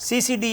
CCD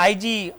IG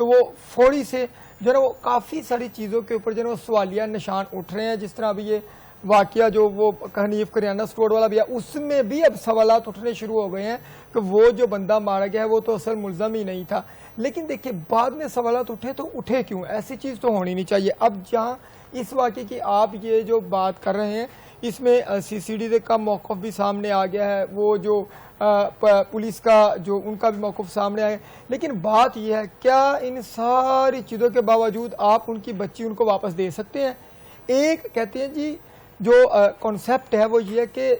تو وہ فوری سے جو ہے نا وہ کافی ساری چیزوں کے اوپر جو ہے نا وہ سوالیہ نشان اٹھ رہے ہیں. جس طرح ابھی یہ واقعہ جو وہ حنیف کریانہ اسٹور والا بھی ہے, اس میں بھی اب سوالات اٹھنے شروع ہو گئے ہیں کہ وہ جو بندہ مارا گیا ہے وہ تو اصل ملزم ہی نہیں تھا. لیکن دیکھیں بعد میں سوالات اٹھے تو اٹھے کیوں؟ ایسی چیز تو ہونی نہیں چاہیے. اب جہاں اس واقعے کی آپ یہ جو بات کر رہے ہیں اس میں سی سی ڈی کا موقف بھی سامنے آ گیا ہے, وہ جو پولیس کا جو ان کا بھی موقف سامنے آیا, لیکن بات یہ ہے کیا ان ساری چیزوں کے باوجود آپ ان کی بچی ان کو واپس دے سکتے ہیں؟ ایک کہتے ہیں جی جو کانسیپٹ ہے وہ یہ ہے کہ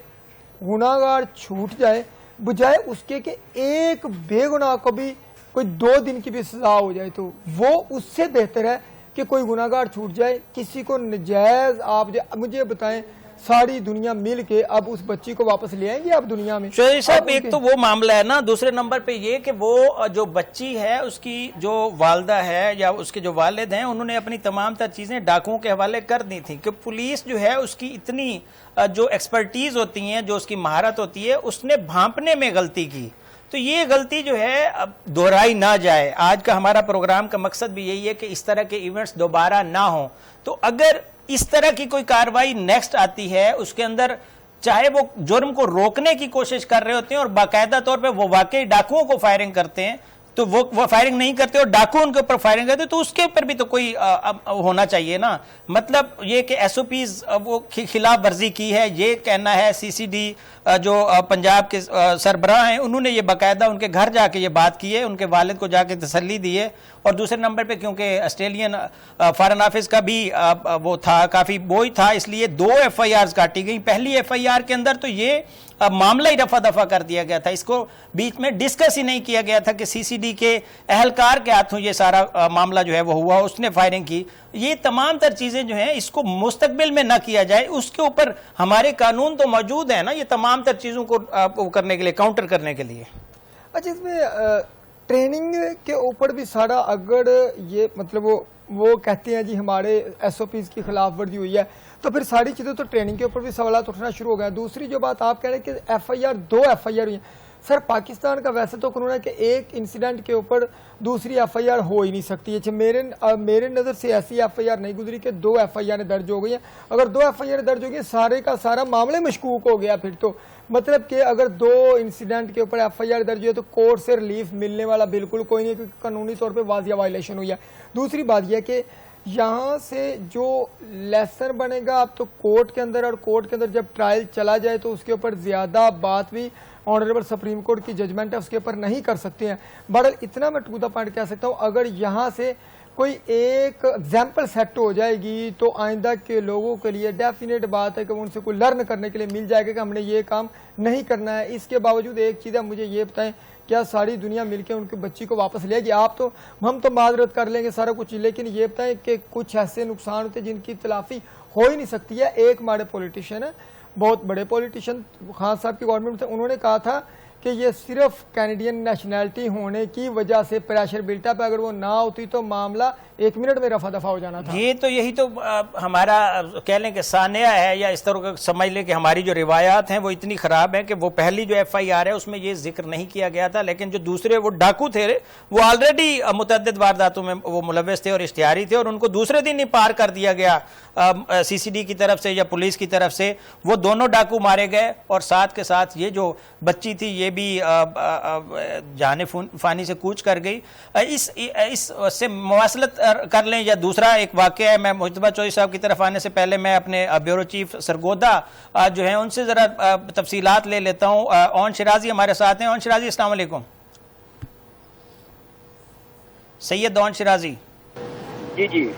گناہ گار چھوٹ جائے بجائے اس کے کہ ایک بے گناہ کو بھی کوئی 2 دن کی بھی سزا ہو جائے, تو وہ اس سے بہتر ہے کہ کوئی گناہ گار چھوٹ جائے. کسی کو نجائز آپ مجھے بتائیں ساری دنیا مل کے اب اس بچی کو واپس لے آئیں گے آپ دنیا میں؟ چودھری صاحب ایک تو وہ معاملہ ہے نا, دوسرے نمبر پہ یہ کہ وہ جو بچی ہے اس کی جو والدہ ہے یا اس کے جو والد ہیں انہوں نے اپنی تمام تر چیزیں ڈاکوؤں کے حوالے کر دی تھی کہ پولیس جو ہے اس کی اتنی جو ایکسپرٹیز ہوتی ہیں, جو اس کی مہارت ہوتی ہے, اس نے بھانپنے میں غلطی کی. تو یہ غلطی جو ہے اب دہرائی نہ جائے. آج کا ہمارا پروگرام کا مقصد بھی یہی ہے کہ اس طرح کے ایونٹس دوبارہ نہ ہوں. تو اگر اس طرح کی کوئی کارروائی نیکسٹ آتی ہے, اس کے اندر چاہے وہ جرم کو روکنے کی کوشش کر رہے ہوتے ہیں اور باقاعدہ طور پہ وہ واقعی ڈاکوؤں کو فائرنگ کرتے ہیں, تو وہ فائرنگ نہیں کرتے اور ڈاکو ان کے اوپر فائرنگ کرتے, تو اس کے اوپر بھی تو کوئی ہونا چاہیے نا. مطلب یہ کہ ایس او پیز وہ خلاف ورزی کی ہے, یہ کہنا ہے سی سی ڈی جو پنجاب کے سربراہ ہیں انہوں نے یہ باقاعدہ ان کے گھر جا کے یہ بات کی ہے, ان کے والد کو جا کے تسلی دی ہے. اور دوسرے نمبر پہ کیونکہ آسٹریلین فارن آفس کا بھی وہ تھا, کافی وہی تھا, اس لیے 2 ایف آئی آرز کاٹی گئی. پہلی ایف آئی آر کے اندر تو یہ معاملہ ہی رفع دفع کر دیا گیا تھا, اس کو بیچ میں ڈسکس ہی نہیں کیا گیا تھا کہ سی سی ڈی کے اہلکار کے ہاتھوں یہ سارا معاملہ جو ہے وہ ہوا, اس نے فائرنگ کی. یہ تمام تر چیزیں جو ہیں اس کو مستقبل میں نہ کیا جائے, اس کے اوپر ہمارے قانون تو موجود ہیں نا یہ تمام تر چیزوں کو کرنے کے لیے, کاؤنٹر کرنے کے لیے. اچھا اس میں ٹریننگ کے اوپر بھی سارا اگر یہ مطلب وہ کہتے ہیں جی ہمارے ایس او پیز کی خلاف ورزی ہوئی ہے تو پھر ساری چیزیں تو ٹریننگ کے اوپر بھی سوالات اٹھنا شروع ہو گئے. دوسری جو بات آپ کہہ رہے ہیں کہ F I R 2 F I R ہوئی ہیں, سر پاکستان کا ویسے تو قانون ہے کہ ایک انسیڈنٹ کے اوپر دوسری ایف آئی آر ہو ہی نہیں سکتی. اچھا میرے نظر سے ایسی ایف آئی آر نہیں گزری کہ 2 ایف آئی آر درج ہو گئی ہیں. اگر 2 ایف آئی آر درج ہو گئی سارے کا سارا معاملے مشکوک ہو گیا. پھر تو مطلب کہ اگر 2 انسیڈنٹ کے اوپر ایف آئی آر درج ہوئے تو کورٹ سے ریلیف ملنے والا بالکل کوئی نہیں, کیونکہ قانونی طور پہ واضح وائلیشن ہوئی ہے. دوسری بات یہ ہے کہ یہاں سے جو لیسن بنے گا اب تو کورٹ کے اندر, اور کورٹ کے اندر جب ٹرائل چلا جائے تو اس کے اوپر زیادہ بات بھی آنریبل سپریم کورٹ کی ججمنٹ ہے اس کے اوپر نہیں کر سکتے ہیں. بہرحال اتنا میں ٹو دا پوائنٹ کہہ سکتا ہوں, اگر یہاں سے کوئی ایک ایگزامپل سیٹ ہو جائے گی تو آئندہ کے لوگوں کے لیے ڈیفینیٹ بات ہے کہ ان سے کوئی لرن کرنے کے لیے مل جائے گا کہ ہم نے یہ کام نہیں کرنا ہے. اس کے باوجود ایک چیز ہے, مجھے یہ بتائیں کیا ساری دنیا مل کے ان کی بچی کو واپس لے گی؟ آپ تو ہم تو معذرت کر لیں گے سارا کچھ, لیکن یہ بتائیں کہ کچھ ایسے نقصان ہوتے جن کی تلافی ہو ہی نہیں سکتی ہے. ایک ہمارے پولیٹیشین ہے, بہت بڑے پولیٹیشین خان صاحب کی گورنمنٹ تھے, انہوں نے کہا تھا کہ یہ صرف کینیڈین نیشنلٹی ہونے کی وجہ سے پریشر بلٹ اپ, اگر وہ نہ ہوتی تو معاملہ 1 منٹ میں رفع دفع ہو جانا تھا. یہ تو یہی تو ہمارا کہہ لیں کہ سانحہ ہے, یا اس طرح سمجھ لیں کہ ہماری جو روایات ہیں وہ اتنی خراب ہیں کہ وہ پہلی جو ایف آئی آر ہے اس میں یہ ذکر نہیں کیا گیا تھا, لیکن جو دوسرے وہ ڈاکو تھے وہ آلریڈی متعدد وارداتوں میں وہ ملوث تھے اور اشتہاری تھے, اور ان کو دوسرے دن ہی پار کر دیا گیا سی سی ڈی کی طرف سے یا پولیس کی طرف سے. وہ دونوں ڈاکو مارے گئے, اور ساتھ کے ساتھ یہ جو بچی تھی یہ بھی جان فانی سے کوچ کر گئی. اس سے مواصلت کر لیں, یا دوسرا ایک واقعہ ہے. میں محتبہ چودھری صاحب کی طرف آنے سے پہلے میں اپنے بیورو چیف سرگودا جو ہیں ان سے ذرا تفصیلات لے لیتا ہوں. اون شرازی ہمارے ساتھ ہیں. اون شرازی السلام علیکم. سید اون شرازی. جی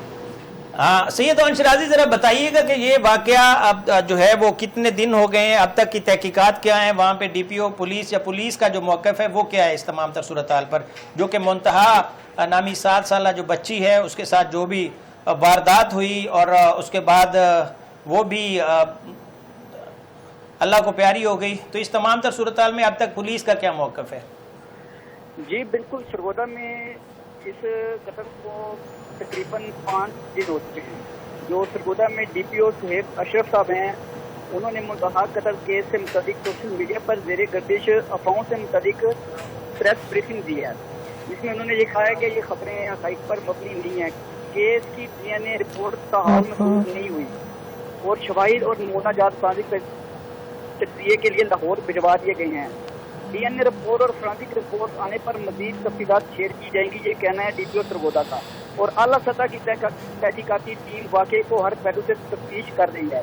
ہاں سید اون شرازی, ذرا بتائیے گا کہ یہ واقعہ اب جو ہے وہ کتنے دن ہو گئے ہیں, اب تک کی تحقیقات کیا ہیں, وہاں پہ ڈی پی او پولیس یا پولیس کا جو موقف ہے وہ کیا ہے اس تمام تر صورتحال پر, جو کہ منتہا نامی 7 سالہ جو بچی ہے اس کے ساتھ جو بھی واردات ہوئی اور اس کے بعد وہ بھی اللہ کو پیاری ہو گئی, تو اس تمام تر صورتحال میں اب تک پولیس کا کیا موقف ہے؟ جی بالکل, سرگودا میں اس قتل کو تقریباً 5 دن ہو چکے ہیں. جو سرگودا میں ڈی پی او صہیب اشرف صاحب ہیں, انہوں نے منتہا قتل کیس سے متعلق سوشل میڈیا پر زیر گردش افواہوں سے متعلق پریس بریفنگ دی ہے. جس میں انہوں نے یہ کہا ہے کہ یہ خبریں حقائق پر مبنی نہیں ہیں. کیس کی DNA رپورٹ تاحال محفوظ نہیں ہوئی اور شواہد اور نمونہ جات فرانسک تجزیے کے لیے لاہور بھجوا دیے گئے ہیں. DNA رپورٹ اور فرانسک رپورٹ آنے پر مزید تفصیلات شیئر کی جائیں گی، یہ کہنا ہے DPO سرگودا کا. اور اعلیٰ سطح کی تحقیقاتی ٹیم واقعے کو ہر پہلو سے تفتیش کر رہی ہے.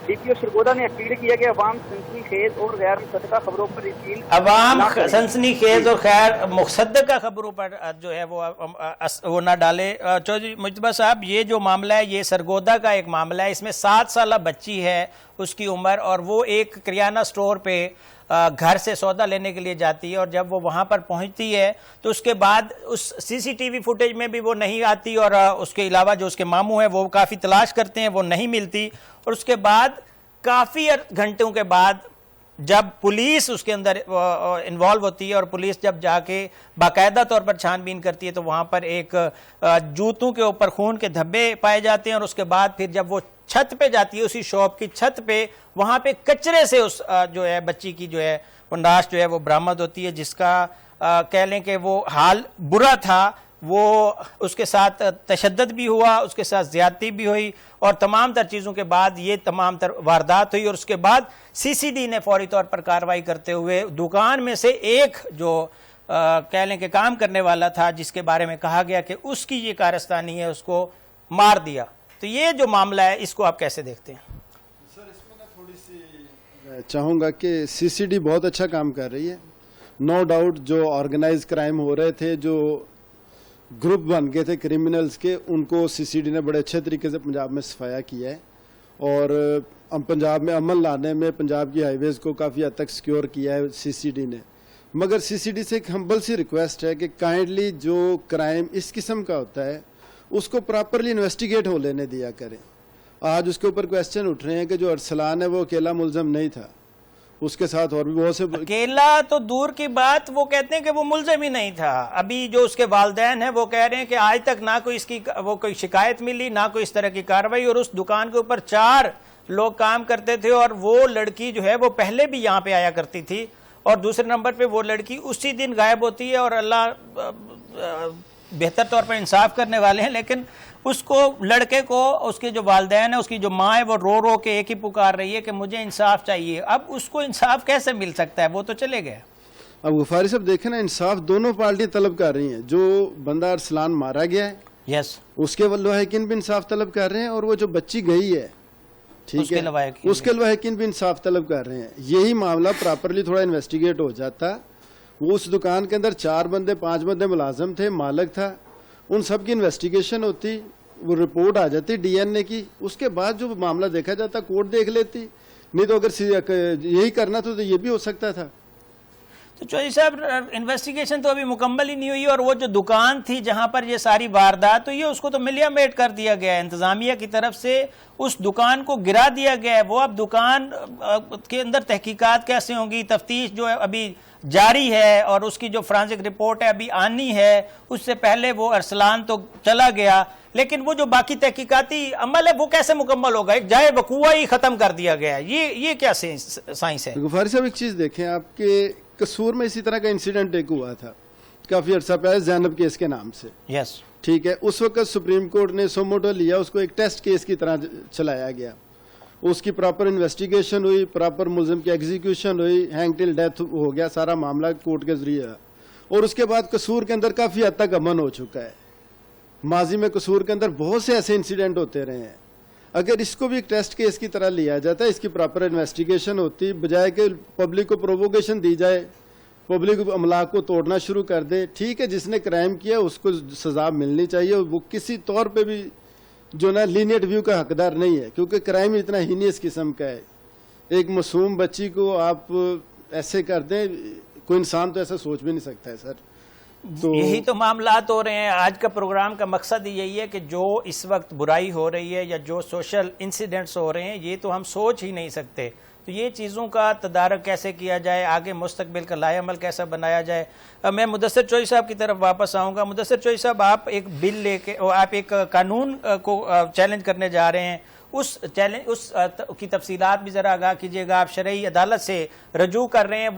DPO سرگودا نے اپیل کی ہے کہ عوام سنسنی خیز اور غیر مصدقہ خبروں پر یقین عوام سنسنی خیز اور غیر مصدقہ خبروں پر جو ہے وہ نہ ڈالے. چودھری مجتبیٰ صاحب، یہ جو معاملہ ہے یہ سرگودا کا ایک معاملہ ہے. اس میں 7 سالہ بچی ہے اس کی عمر، اور وہ ایک کریانہ سٹور پہ گھر سے سودا لینے کے لیے جاتی ہے، اور جب وہ وہاں پر پہنچتی ہے تو اس کے بعد اس CCTV فوٹیج میں بھی وہ نہیں آتی، اور اس کے علاوہ جو اس کے ماموں ہیں وہ کافی تلاش کرتے ہیں، وہ نہیں ملتی. اور اس کے بعد کافی گھنٹوں کے بعد جب پولیس اس کے اندر انوالو ہوتی ہے، اور پولیس جب جا کے باقاعدہ طور پر چھان بین کرتی ہے، تو وہاں پر ایک جوتوں کے اوپر خون کے دھبے پائے جاتے ہیں. اور اس کے بعد پھر جب وہ چھت پہ جاتی ہے، اسی شاپ کی چھت پہ، وہاں پہ کچرے سے اس جو ہے بچی کی جو ہے وہ نعش جو ہے وہ برآمد ہوتی ہے، جس کا کہہ لیں کہ وہ حال برا تھا. وہ اس کے ساتھ تشدد بھی ہوا، اس کے ساتھ زیادتی بھی ہوئی، اور تمام تر چیزوں کے بعد یہ تمام تر واردات ہوئی. اور اس کے بعد CCD نے فوری طور پر کارروائی کرتے ہوئے دکان میں سے ایک جو کہہ لیں کہ کام کرنے والا تھا، جس کے بارے میں کہا گیا کہ اس کی یہ کارستانی ہے، اس کو مار دیا. تو یہ جو معاملہ ہے اس کو آپ کیسے دیکھتے ہیں؟ سر اس میں تھوڑی سی چاہوں گا کہ CCD بہت اچھا کام کر رہی ہے. نو ڈاؤٹ جو آرگنائز کرائم ہو رہے تھے، جو گروپ بن گئے تھے کرمنلز کے، ان کو CCD نے بڑے اچھے طریقے سے پنجاب میں صفایا کیا ہے، اور پنجاب میں عمل لانے میں پنجاب کی ہائی ویز کو کافی حد تک سیکیور کیا ہے CCD نے. مگر CCD سے ایک ہمبل سی ریکویسٹ ہے کہ کائنڈلی جو کرائم اس قسم کا ہوتا ہے اس کو پراپرلی انویسٹیگیٹ ہو لینے دیا کریں. آج اس کے اوپر کویسچن اٹھ رہے ہیں کہ جو ارسلان ہے وہ اکیلا ملزم نہیں تھا، اس کے ساتھ اور بھی بہت سے. اکیلا تو دور کی بات، وہ کہتے ہیں کہ وہ ملزم ہی نہیں تھا. ابھی جو اس کے والدین ہیں وہ کہہ رہے ہیں کہ آج تک نہ کوئی اس کی وہ کوئی شکایت ملی، نہ کوئی اس طرح کی کارروائی. اور اس دکان کے اوپر 4 لوگ کام کرتے تھے، اور وہ لڑکی جو ہے وہ پہلے بھی یہاں پہ آیا کرتی تھی، اور دوسرے نمبر پہ وہ لڑکی اسی دن غائب ہوتی ہے. اور اللہ بہتر طور پر انصاف کرنے والے ہیں، لیکن اس کو لڑکے کو اس کے جو والدین ہیں، اس کی جو ماں ہے، وہ رو رو کے ایک ہی پکار رہی ہے کہ مجھے انصاف چاہیے. اب اس کو انصاف کیسے مل سکتا ہے؟ وہ تو چلے گئے. اب غفاری صاحب دیکھیں نا، انصاف دونوں پارٹیاں طلب کر رہی ہیں. جو بندہ ارسلان مارا گیا ہے یس اس کے لواحقین بھی انصاف طلب کر رہے ہیں، اور وہ جو بچی گئی ہے ٹھیک ہے اس کے لواحقین بھی انصاف طلب کر رہے ہیں. یہی معاملہ پراپرلی تھوڑا انویسٹیگیٹ ہو جاتا. وہ اس دکان کے اندر 4 بندے 5 بندے ملازم تھے، مالک تھا، ان سب کی انویسٹیگیشن ہوتی، وہ رپورٹ آ جاتی DNA کی، اس کے بعد جو معاملہ دیکھا جاتا کورٹ دیکھ لیتی. نہیں تو اگر یہی کرنا تھا تو یہ بھی ہو سکتا تھا. تو چودھری صاحب انویسٹیگیشن تو ابھی مکمل ہی نہیں ہوئی، اور وہ جو دکان تھی جہاں پر یہ ساری واردات ہوئی ہے اس کو تو ملیا میٹ کر دیا گیا ہے. انتظامیہ کی طرف سے اس دکان کو گرا دیا گیا ہے. وہ اب دکان کے اندر تحقیقات کیسے ہوں گی؟ تفتیش جو ہے ابھی جاری ہے، اور اس کی جو فرانسک رپورٹ ہے ابھی آنی ہے. اس سے پہلے وہ ارسلان تو چلا گیا، لیکن وہ جو باقی تحقیقاتی عمل ہے وہ کیسے مکمل ہوگا؟ ایک جائے وقوع ہی ختم کر دیا گیا ہے. یہ کیا سائنس ہے؟ غفاری صاحب ایک چیز دیکھیں، آپ کے قصور میں اسی طرح کا انسیڈنٹ ایک ہوا تھا کافی عرصہ پہلے، زینب کیس کے نام سے. یس ٹھیک ہے. اس وقت سپریم کورٹ نے سوموٹو لیا، اس کو ایک ٹیسٹ کیس کی طرح چلایا گیا. اس کی پراپر انویسٹیگیشن ہوئی، پراپر ملزم کی ایگزیکیوشن ہوئی، ہینگ ٹل ڈیتھ ہو گیا سارا معاملہ کورٹ کے ذریعے. اور اس کے بعد قصور کے اندر کافی حد تک امن ہو چکا ہے. ماضی میں قصور کے اندر بہت سے ایسے انسیڈنٹ ہوتے رہے ہیں. اگر اس کو بھی ایک ٹیسٹ کیس کی طرح لیا جاتا ہے، اس کی پراپر انویسٹیگیشن ہوتی، بجائے کہ پبلک کو پرووکیشن دی جائے، پبلک املاک کو توڑنا شروع کر دے. ٹھیک ہے، جس نے کرائم کیا اس کو سزا ملنی چاہیے، وہ کسی طور پہ بھی جو نا لینیٹ ویو کا حقدار نہیں ہے، کیونکہ کرائم اتنا ہینیس قسم کا ہے. ایک معصوم بچی کو آپ ایسے کر دیں، کوئی انسان تو ایسا سوچ بھی نہیں سکتا ہے سر. تو یہی تو معاملات ہو رہے ہیں. آج کا پروگرام کا مقصد یہی ہے کہ جو اس وقت برائی ہو رہی ہے یا جو سوشل انسیڈنٹس ہو رہے ہیں، یہ تو ہم سوچ ہی نہیں سکتے. تو یہ چیزوں کا تدارک کیسے کیا جائے, آگے مستقبل کا لائحہ عمل کیسا بنایا جائے. میں مدثر چوہی صاحب کی طرف واپس آؤں گا. مدثر چوہی صاحب, آپ ایک بل لے کے, آپ ایک قانون کو چیلنج کرنے جا رہے ہیں, اس کی تفصیلات بھی ذرا آگاہ کیجیے گا. آپ شرعی عدالت سے رجوع کر رہے ہیں,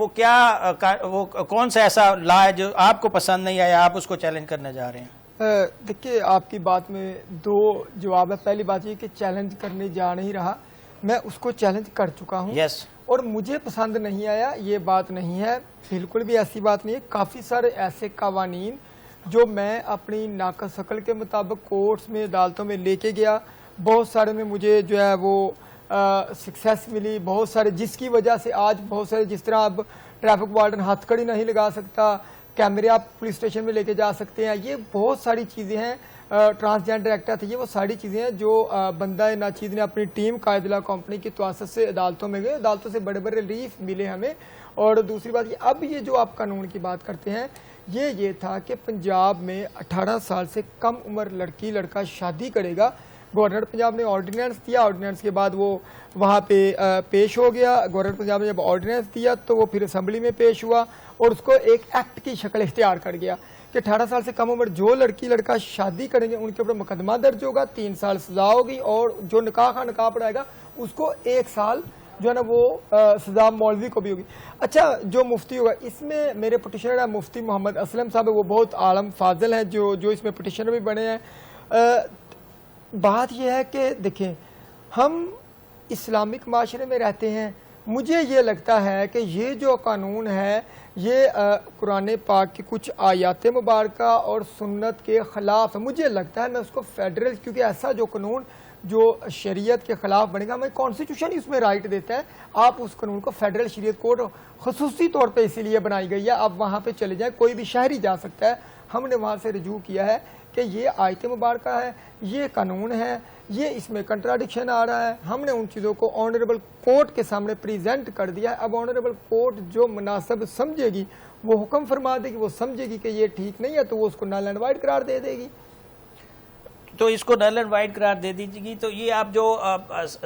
وہ کون سا ایسا لا ہے جو آپ کو پسند نہیں آیا, آپ اس کو چیلنج کرنے جا رہے ہیں؟ دیکھیے, آپ کی بات میں دو جواب ہے. پہلی بات یہ کہ چیلنج کرنے جا نہیں رہا, میں اس کو چیلنج کر چکا ہوں. اور مجھے پسند نہیں آیا, یہ بات نہیں ہے, بالکل بھی ایسی بات نہیں ہے. کافی سارے ایسے قوانین جو میں اپنی ناقص عقل کے مطابق کورٹس میں, عدالتوں میں لے کے گیا, بہت سارے میں مجھے جو ہے وہ سکسیس ملی, بہت سارے جس کی وجہ سے آج بہت سارے, جس طرح اب ٹریفک وارڈن ہتھ کڑی نہیں لگا سکتا, کیمرے آپ پولیس اسٹیشن میں لے کے جا سکتے ہیں, یہ بہت ساری چیزیں ہیں. ٹرانسجینڈر ایکٹ ہے, یہ وہ ساری چیزیں ہیں جو بندہ ناچیز نے اپنی ٹیم قائدلہ کمپنی کی توسط سے عدالتوں میں گئے, عدالتوں سے بڑے بڑے ریلیف ملے ہمیں. اور دوسری بات یہ, اب یہ جو آپ قانون کی بات کرتے ہیں, یہ تھا کہ پنجاب میں 18 سال سے کم عمر لڑکی لڑکا شادی کرے گا. گورنر پنجاب نے آرڈیننس دیا, آرڈیننس کے بعد وہ وہاں پہ پیش ہو گیا. گورنر پنجاب نے جب آرڈیننس دیا تو وہ پھر اسمبلی میں پیش ہوا اور اس کو ایک ایکٹ کی شکل اختیار کر گیا کہ 18 سال سے کم عمر جو لڑکی لڑکا شادی کریں گے ان کے اوپر مقدمہ درج ہوگا, 3 سال سزا ہوگی, اور جو نکاح پڑھائے گا اس کو 1 سال جو ہے نا وہ سزا مولوی کو بھی ہوگی. اچھا, جو مفتی ہوگا اس میں میرے پٹیشنر ہے مفتی محمد اسلم صاحب, وہ بہت عالم فاضل ہیں جو اس میں پٹیشنر بھی بنے ہیں. بات یہ ہے کہ دیکھیں, ہم اسلامک معاشرے میں رہتے ہیں. مجھے یہ لگتا ہے کہ یہ جو قانون ہے یہ قرآن پاک کی کچھ آیات مبارکہ اور سنت کے خلاف ہے. مجھے لگتا ہے میں اس کو فیڈرل, کیونکہ ایسا جو قانون جو شریعت کے خلاف بنے گا, ہمیں کانسٹیٹیوشن ہی اس میں رائٹ دیتا ہے. آپ اس قانون کو فیڈرل شریعت کورٹ خصوصی طور پہ اسی لیے بنائی گئی ہے, آپ وہاں پہ چلے جائیں, کوئی بھی شہری جا سکتا ہے. ہم نے وہاں سے رجوع کیا ہے کہ یہ آیت مبارکہ ہے, یہ قانون ہے, یہ اس میں کنٹراڈکشن آ رہا ہے. ہم نے ان چیزوں کو آنریبل کورٹ کے سامنے پریزنٹ کر دیا ہے. اب آنریبل کورٹ جو مناسب سمجھے گی وہ حکم فرما دے گی, وہ سمجھے گی کہ یہ ٹھیک نہیں ہے تو وہ اس کو نل اینڈ وائڈ قرار دے دے گی. تو اس کو نل اینڈ وائڈ قرار دے دیجیے گی. تو یہ آپ جو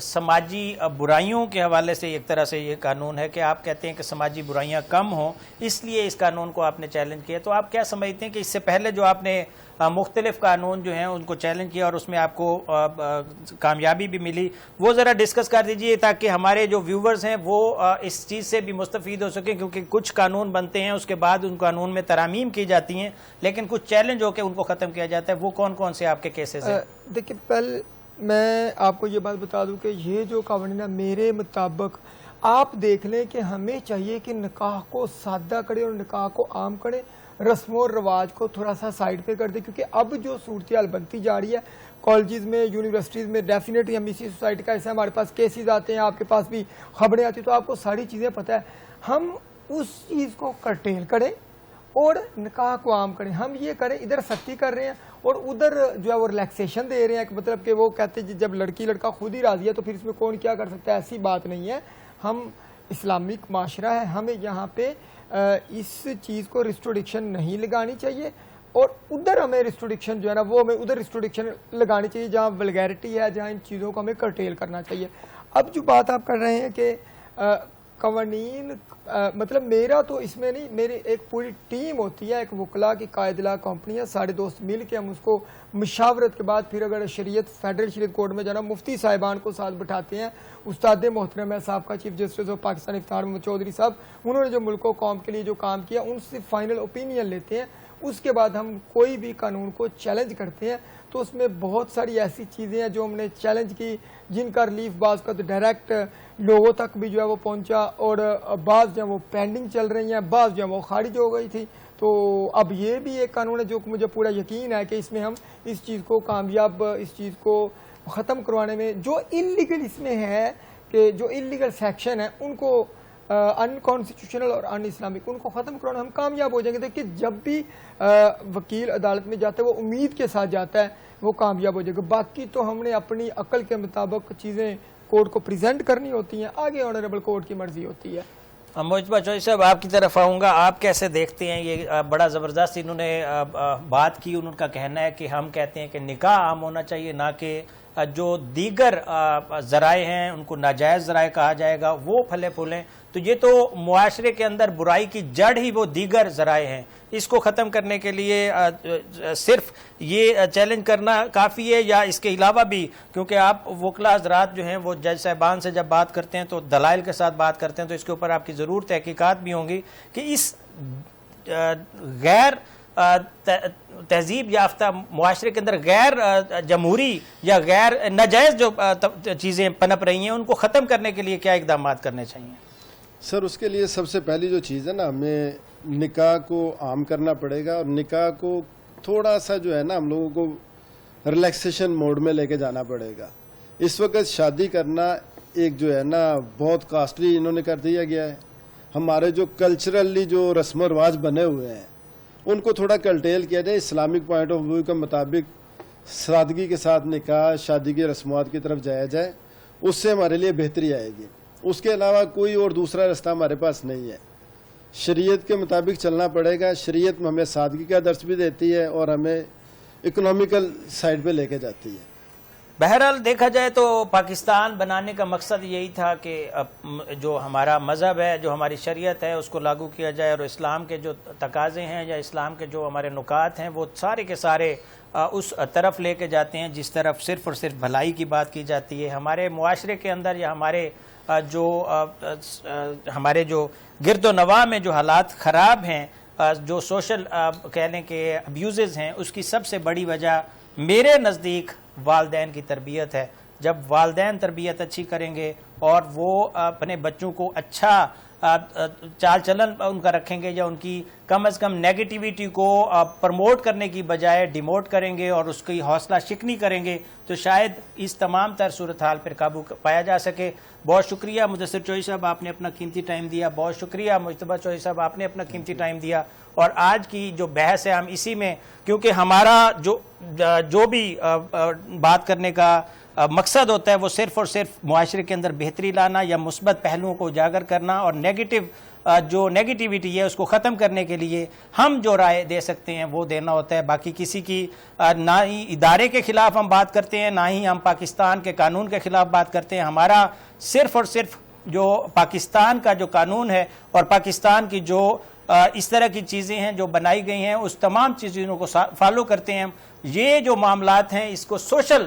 سماجی برائیوں کے حوالے سے ایک طرح سے یہ قانون ہے کہ آپ کہتے ہیں کہ سماجی برائیاں کم ہوں, اس لیے اس قانون کو آپ نے چیلنج کیا. تو آپ کیا سمجھتے ہیں کہ اس سے پہلے جو آپ نے مختلف قانون جو ہیں ان کو چیلنج کیا اور اس میں آپ کو کامیابی بھی ملی, وہ ذرا ڈسکس کر دیجئے تاکہ ہمارے جو ویورز ہیں وہ اس چیز سے بھی مستفید ہو سکیں, کیونکہ کچھ قانون بنتے ہیں اس کے بعد ان قانون میں ترامیم کی جاتی ہیں لیکن کچھ چیلنج ہو کے ان کو ختم کیا جاتا ہے. وہ کون کون سے آپ کے کیسز ہیں؟ دیکھیں, پہلے میں آپ کو یہ بات بتا دوں کہ یہ جو قوانین ہے میرے مطابق آپ دیکھ لیں کہ ہمیں چاہیے کہ نکاح کو سادہ کرے اور نکاح کو عام کرے, رسم و رواج کو تھوڑا سا سائڈ پہ کر دے. کیونکہ اب جو صورتحال بنتی جا رہی ہے کالجز میں, یونیورسٹیز میں, ڈیفینیٹلی ہم اسی سوسائٹی کا ایسا, ہمارے پاس کیسز آتے ہیں, آپ کے پاس بھی خبریں آتی ہیں, تو آپ کو ساری چیزیں پتہ ہے. ہم اس چیز کو کرٹیل کریں اور نکاح کو عام کریں. ہم یہ کریں, ادھر سختی کر رہے ہیں اور ادھر جو ہے وہ ریلیکسیشن دے رہے ہیں, مطلب کہ وہ کہتے ہیں جب لڑکی لڑکا خود ہی راضی ہے تو پھر اس میں کون کیا کر سکتا ہے. ایسی بات نہیں ہے. ہم اسلامک معاشرہ ہے, ہمیں یہاں پہ اس چیز کو ریسٹرکشن نہیں لگانی چاہیے, اور ادھر ہمیں ریسٹرکشن جو ہے نا وہ ہمیں ادھر ریسٹرکشن لگانی چاہیے جہاں ولگیرٹی ہے, جہاں ان چیزوں کو ہمیں کرٹیل کرنا چاہیے. اب جو بات آپ کر رہے ہیں کہ قوانین, مطلب میرا تو اس میں نہیں, میری ایک پوری ٹیم ہوتی ہے, ایک وکلا کی قائدلہ کمپنی ہے, سارے دوست مل کے ہم اس کو مشاورت کے بعد پھر اگر شریعت فیڈرل شریعت کورٹ میں جانا, مفتی صاحبان کو ساتھ بٹھاتے ہیں, استاد محترم ہے صاحب کا chief justice of Pakistan Iftikhar Muhammad Chaudhry Sahib, انہوں نے جو ملک و قوم کے لیے جو کام کیا ان سے فائنل اوپینین لیتے ہیں. اس کے بعد ہم کوئی بھی قانون کو چیلنج کرتے ہیں تو اس میں بہت ساری ایسی چیزیں ہیں جو ہم نے چیلنج کی, جن کا ریلیف بعض کا تو ڈائریکٹ لوگوں تک بھی جو ہے وہ پہنچا, اور بعض جو ہے وہ پینڈنگ چل رہی ہیں, بعض جو ہے وہ خارج ہو گئی تھی. تو اب یہ بھی ایک قانون ہے جو مجھے پورا یقین ہے کہ اس میں ہم اس چیز کو کامیاب, اس چیز کو ختم کروانے میں, جو انلیگل اس میں ہے کہ جو انلیگل سیکشن ہے ان کو انکانسٹیٹیوشنل اور ان اسلامک, ان کو ختم کرانا ہم کامیاب ہو جائیں گے. دیکھیے جب بھی وکیل عدالت میں جاتا ہے وہ امید کے ساتھ جاتا ہے, وہ کامیاب ہو جائے گا. باقی تو ہم نے اپنی عقل کے مطابق چیزیں کورٹ کو پریزنٹ کرنی ہوتی ہیں, آگے آنریبل کورٹ کی مرضی ہوتی ہے. مجتبیٰ چوہدری صاحب, آپ کی طرف آؤں گا. آپ کیسے دیکھتے ہیں یہ بڑا زبردست انہوں نے بات کی, ان کا کہنا ہے کہ ہم کہتے ہیں کہ نکاح عام ہونا چاہیے, نہ کہ جو دیگر ذرائع ہیں ان کو ناجائز ذرائع کہا جائے گا وہ پھلے پھولیں، تو یہ تو معاشرے کے اندر برائی کی جڑ ہی وہ دیگر ذرائع ہیں. اس کو ختم کرنے کے لیے صرف یہ چیلنج کرنا کافی ہے یا اس کے علاوہ بھی، کیونکہ آپ وکلا حضرات جو ہیں وہ جج صاحبان سے جب بات کرتے ہیں تو دلائل کے ساتھ بات کرتے ہیں، تو اس کے اوپر آپ کی ضرور تحقیقات بھی ہوں گی کہ اس غیر تہذیب یافتہ معاشرے کے اندر غیر جمہوری یا غیر ناجائز جو چیزیں پنپ رہی ہیں ان کو ختم کرنے کے لیے کیا اقدامات کرنے چاہیے؟ سر اس کے لیے سب سے پہلی جو چیز ہے نا، ہمیں نکاح کو عام کرنا پڑے گا، اور نکاح کو تھوڑا سا جو ہے نا ہم لوگوں کو ریلیکسیشن موڈ میں لے کے جانا پڑے گا. اس وقت شادی کرنا ایک جو ہے نا بہت کاسٹلی انہوں نے کر دیا گیا ہے. ہمارے جو کلچرلی جو رسم و رواج بنے ہوئے ہیں ان کو تھوڑا کلٹیل کیا جائے، اسلامک پوائنٹ آف ویو کے مطابق سادگی کے ساتھ نکاح شادی کی رسومات کی طرف جایا جائے، اس سے ہمارے لیے بہتری آئے گی. اس کے علاوہ کوئی اور دوسرا راستہ ہمارے پاس نہیں ہے. شریعت کے مطابق چلنا پڑے گا. شریعت ہمیں سادگی کا درس بھی دیتی ہے اور ہمیں اکنامیکل سائڈ پہ لے کے جاتی ہے. بہرحال دیکھا جائے تو پاکستان بنانے کا مقصد یہی تھا کہ جو ہمارا مذہب ہے، جو ہماری شریعت ہے، اس کو لاگو کیا جائے، اور اسلام کے جو تقاضے ہیں یا اسلام کے جو ہمارے نکات ہیں وہ سارے کے سارے اس طرف لے کے جاتے ہیں جس طرف صرف اور صرف بھلائی کی بات کی جاتی ہے. ہمارے معاشرے کے اندر یا ہمارے جو گرد و نواح میں جو حالات خراب ہیں، جو سوشل کہہ لیں کہ ابیوزز ہیں، اس کی سب سے بڑی وجہ میرے نزدیک والدین کی تربیت ہے. جب والدین تربیت اچھی کریں گے اور وہ اپنے بچوں کو اچھا چال چلن ان کا رکھیں گے، یا ان کی کم از کم نیگیٹیویٹی کو پرموٹ کرنے کی بجائے ڈیموٹ کریں گے اور اس کی حوصلہ شکنی کریں گے، تو شاید اس تمام تر صورتحال پر قابو پایا جا سکے. بہت شکریہ مدثر چوہی صاحب، آپ نے اپنا قیمتی ٹائم دیا. بہت شکریہ مجتبیٰ چوہی صاحب، آپ نے اپنا قیمتی ٹائم دیا. اور آج کی جو بحث ہے ہم اسی میں، کیونکہ ہمارا جو بھی بات کرنے کا مقصد ہوتا ہے وہ صرف اور صرف معاشرے کے اندر بہتری لانا یا مثبت پہلوؤں کو اجاگر کرنا، اور جو نیگیٹیویٹی ہے اس کو ختم کرنے کے لیے ہم جو رائے دے سکتے ہیں وہ دینا ہوتا ہے. باقی کسی کی نہ ہی ادارے کے خلاف ہم بات کرتے ہیں، نہ ہی ہم پاکستان کے قانون کے خلاف بات کرتے ہیں. ہمارا صرف اور صرف جو پاکستان کا جو قانون ہے اور پاکستان کی جو اس طرح کی چیزیں ہیں جو بنائی گئی ہیں اس تمام چیزوں کو فالو کرتے ہیں. یہ جو معاملات ہیں اس کو سوشل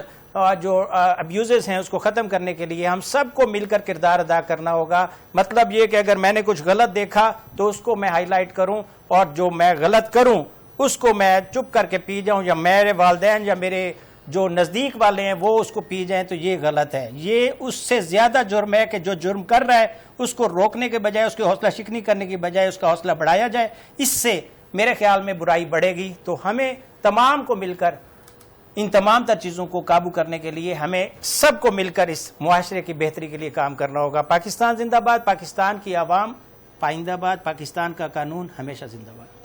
جو ابیوزز ہیں اس کو ختم کرنے کے لیے ہم سب کو مل کر کردار ادا کرنا ہوگا. مطلب یہ کہ اگر میں نے کچھ غلط دیکھا تو اس کو میں ہائی لائٹ کروں، اور جو میں غلط کروں اس کو میں چپ کر کے پی جاؤں، یا میرے والدین یا میرے جو نزدیک والے ہیں وہ اس کو پی جائیں، تو یہ غلط ہے. یہ اس سے زیادہ جرم ہے کہ جو جرم کر رہا ہے اس کو روکنے کے بجائے، اس کی حوصلہ شکنی کرنے کی بجائے اس کا حوصلہ بڑھایا جائے. اس سے میرے خیال میں برائی بڑھے گی. تو ہمیں تمام کو مل کر ان تمام تر چیزوں کو قابو کرنے کے لیے ہمیں سب کو مل کر اس معاشرے کی بہتری کے لیے کام کرنا ہوگا. پاکستان زندہ باد، پاکستان کی عوام پائندہ باد، پاکستان کا قانون ہمیشہ زندہ باد.